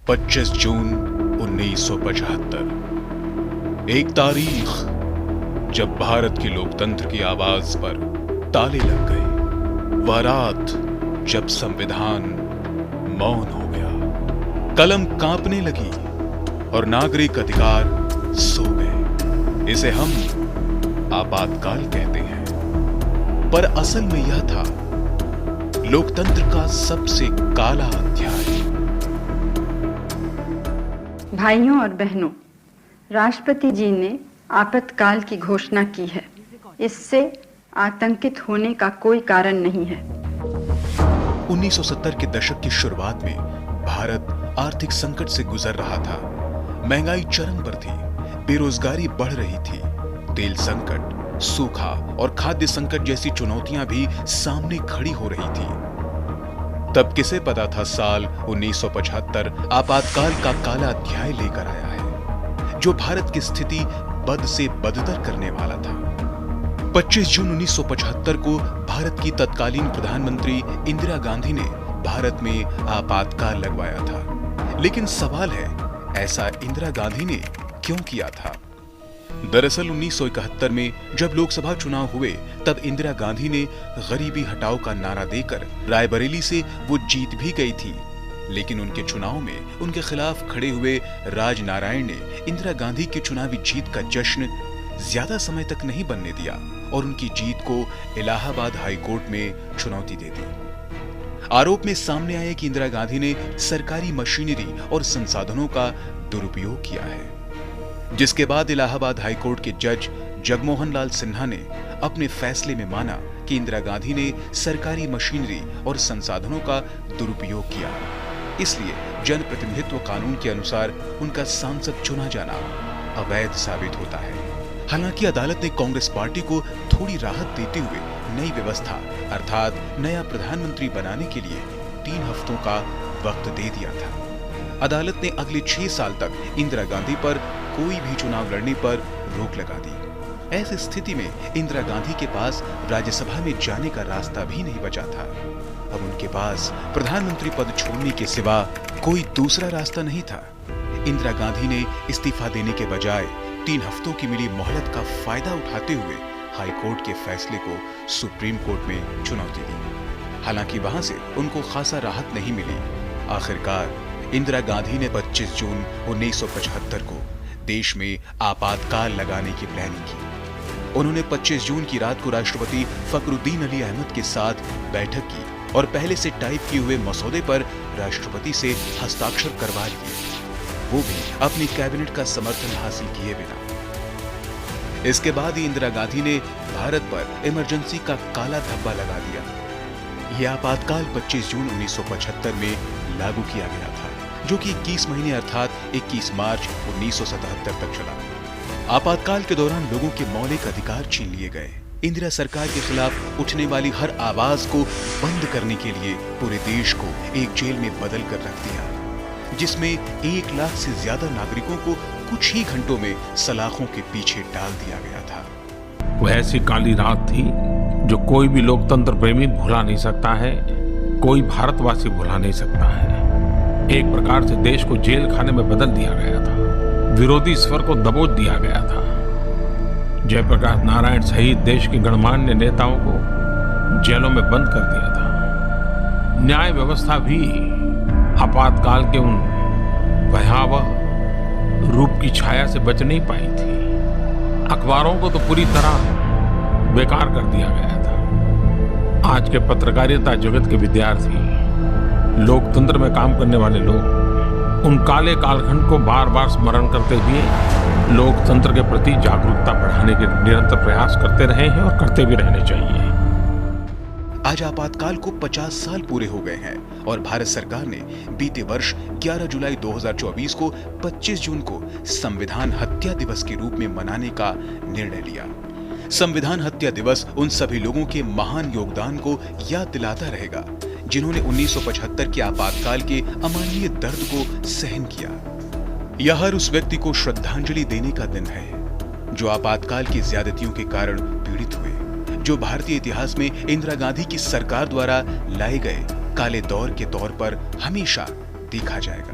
25 जून 1975। एक तारीख जब भारत के लोकतंत्र की आवाज पर ताले लग गए। वह रात जब संविधान मौन हो गया, कलम कांपने लगी और नागरिक अधिकार सो गए। इसे हम आपातकाल कहते हैं, पर असल में यह था लोकतंत्र का सबसे काला अध्याय। भाइयों और बहनों, राष्ट्रपति जी ने आपातकाल की घोषणा की है। इससे आतंकित होने का कोई कारण नहीं है। 1970 के दशक की शुरुआत में भारत आर्थिक संकट से गुजर रहा था। महंगाई चरम पर थी, बेरोजगारी बढ़ रही थी, तेल संकट, सूखा और खाद्य संकट जैसी चुनौतियां भी सामने खड़ी हो रही थी। तब किसे पता था साल 1975 आपातकाल का काला अध्याय लेकर आया है, जो भारत की स्थिति बद से बदतर करने वाला था। 25 जून 1975 को भारत की तत्कालीन प्रधानमंत्री इंदिरा गांधी ने भारत में आपातकाल लगवाया था। लेकिन सवाल है, ऐसा इंदिरा गांधी ने क्यों किया था? दरअसल 1971 में जब लोकसभा चुनाव हुए, तब इंदिरा गांधी ने गरीबी हटाओ का नारा देकर रायबरेली से वो जीत भी गई थी। लेकिन उनके चुनाव में उनके खिलाफ खड़े हुए राज नारायण ने इंदिरा गांधी की चुनावी जीत का जश्न ज्यादा समय तक नहीं बनने दिया और उनकी जीत को इलाहाबाद हाई कोर्ट में चुनौती दे दी। आरोप में सामने आया कि इंदिरा गांधी ने सरकारी मशीनरी और संसाधनों का दुरुपयोग किया है, जिसके बाद इलाहाबाद हाई कोर्ट के जज जगमोहन लाल सिन्हा ने अपने फैसले में माना कि इंदिरा गांधी ने सरकारी मशीनरी और संसाधनों का दुरुपयोग किया। इसलिए जनप्रतिनिधित्व कानून के अनुसार उनका सांसद चुना जाना अवैध साबित होता है। हालांकि अदालत ने कांग्रेस पार्टी को थोड़ी राहत देते हुए नई व्यवस्था अर्थात नया प्रधानमंत्री बनाने के लिए 3 हफ्तों का वक्त दे दिया था। अदालत ने अगले 6 साल तक इंदिरा गांधी पर कोई भी चुनाव लड़ने पर रोक लगा दी। ऐसी स्थिति में इंदिरा गांधी के पास राज्यसभा में जाने का रास्ता भी नहीं बचा था। अब उनके पास प्रधानमंत्री पद छोड़ने के सिवा कोई दूसरा रास्ता नहीं था। इंदिरा गांधी ने इस्तीफा देने के बजाय 3 हफ्तों की मिली मोहलत का फायदा उठाते हुए हाई कोर्ट के फैसले को सुप्रीम कोर्ट में चुनौती दी। हालांकि वहां से उनको खासा राहत नहीं मिली। आखिरकार इंदिरा गांधी ने 25 जून 1975 को देश में आपातकाल लगाने की प्लानिंग की। उन्होंने 25 जून की रात को राष्ट्रपति फखरुद्दीन अली अहमद के साथ बैठक की और पहले से टाइप किए हुए मसौदे पर राष्ट्रपति से हस्ताक्षर करवा लिए, वो भी अपनी कैबिनेट का समर्थन हासिल किए बिना। इसके बाद ही इंदिरा गांधी ने भारत पर इमरजेंसी का काला धब्बा लगा दिया। यह आपातकाल 25 जून 1975 में लागू किया गया था, जो कि 21 महीने अर्थात 21 मार्च 1977 तक चला। आपातकाल के दौरान लोगों के मौलिक अधिकार छीन लिए गए। इंदिरा सरकार के खिलाफ उठने वाली हर आवाज को बंद करने के लिए पूरे देश को एक जेल में बदल कर रख दिया, जिसमें 1 लाख से ज्यादा नागरिकों को कुछ ही घंटों में सलाखों के पीछे डाल दिया गया था। वो ऐसी काली रात थी जो कोई भी लोकतंत्र प्रेमी भुला नहीं सकता है, कोई भारतवासी भुला नहीं सकता है। एक प्रकार से देश को जेल खाने में बदल दिया गया था, विरोधी स्वर को दबोच दिया गया था। जयप्रकाश नारायण सहित देश के गणमान्य नेताओं को जेलों में बंद कर दिया था। न्याय व्यवस्था भी आपातकाल के उन भयावह रूप की छाया से बच नहीं पाई थी। अखबारों को तो पूरी तरह बेकार कर दिया गया था। आज के पत्रकारिता जगत के विद्यार्थी, लोकतंत्र में काम करने वाले लोग उन काले कालखंड को बार बार स्मरण करते हुए लोकतंत्र के प्रति जागरूकता बढ़ाने के निरंतर प्रयास करते रहे हैं और करते भी रहने चाहिए। आज आपातकाल को 50 साल पूरे हो गए हैं और भारत सरकार ने बीते वर्ष 11 जुलाई 2024 को 25 जून को संविधान हत्या दिवस के रूप में मनाने का निर्णय लिया। संविधान हत्या दिवस उन सभी लोगों के महान योगदान को याद दिलाता रहेगा, जिन्होंने 1975 के आपातकाल के अमानवीय दर्द को सहन किया। यह हर उस व्यक्ति को श्रद्धांजलि देने का दिन है जो आपातकाल की ज्यादतियों के कारण पीड़ित हुए, जो भारतीय इतिहास में इंदिरा गांधी की सरकार द्वारा लाए गए काले दौर के तौर पर हमेशा देखा जाएगा।